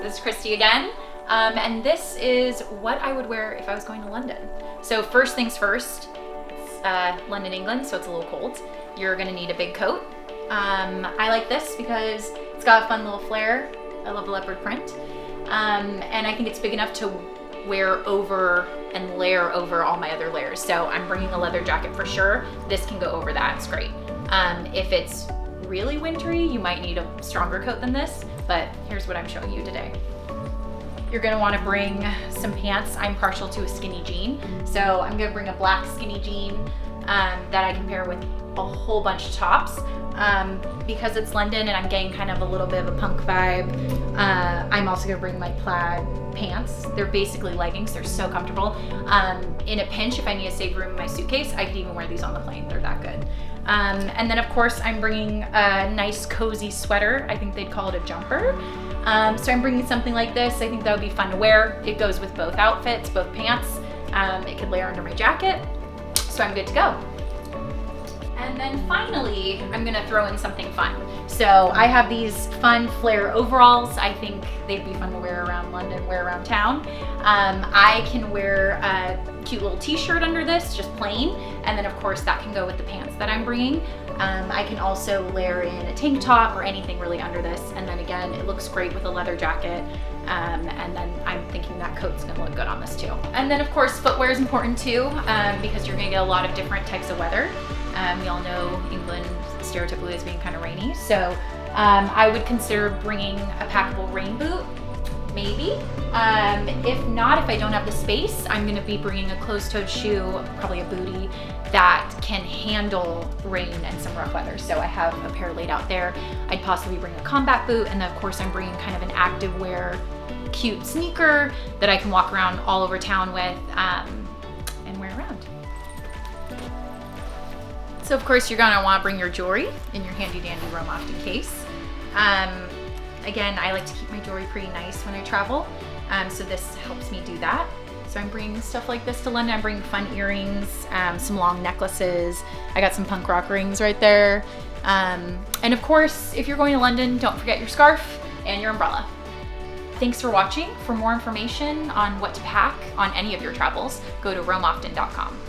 this is Christy again, and this is what I would wear if I was going to London. So first things first, it's London, England, so it's a little cold. You're gonna need a big coat. I like this because it's got a fun little flare. I love the leopard print, and I think it's big enough to wear over and layer over all my other layers. So I'm bringing a leather jacket for sure. This can go over that, it's great. If it's really wintry, you might need a stronger coat than this, but here's what I'm showing you today. You're gonna wanna bring some pants. I'm partial to a skinny jean, so I'm gonna bring a black skinny jean that I can pair with a whole bunch of tops. Because it's London and I'm getting kind of a little bit of a punk vibe, I'm also gonna bring my plaid pants. They're basically leggings, they're so comfortable. In a pinch, if I need to save room in my suitcase, I could even wear these on the plane, they're that good. And then of course I'm bringing a nice cozy sweater. I think they'd call it a jumper. So I'm bringing something like this. I think that would be fun to wear. It goes with both outfits, both pants. It could layer under my jacket, so I'm good to go. And then finally, I'm gonna throw in something fun. So I have these fun flare overalls. I think they'd be fun to wear around London, wear around town. I can wear a cute little t-shirt under this, just plain. And then of course that can go with the pants that I'm bringing. I can also layer in a tank top or anything really under this. And then again, it looks great with a leather jacket. And then I'm thinking that coat's gonna look good on this too. And then of course, footwear is important too, because you're gonna get a lot of different types of weather. We all know England stereotypically as being kind of rainy. So I would consider bringing a packable rain boot, maybe. If not, if I don't have the space, I'm gonna be bringing a closed-toed shoe, probably a bootie, that can handle rain and some rough weather. So I have a pair laid out there. I'd possibly bring a combat boot, and then of course I'm bringing kind of an active wear, cute sneaker that I can walk around all over town with and wear around. So of course you're gonna wanna bring your jewelry in your handy dandy Rome Often case. Again, I like to keep my jewelry pretty nice when I travel, so this helps me do that. So I'm bringing stuff like this to London. I'm bringing fun earrings, some long necklaces. I got some punk rock rings right there. And of course, if you're going to London, don't forget your scarf and your umbrella. Thanks for watching. For more information on what to pack on any of your travels, go to romeoften.com.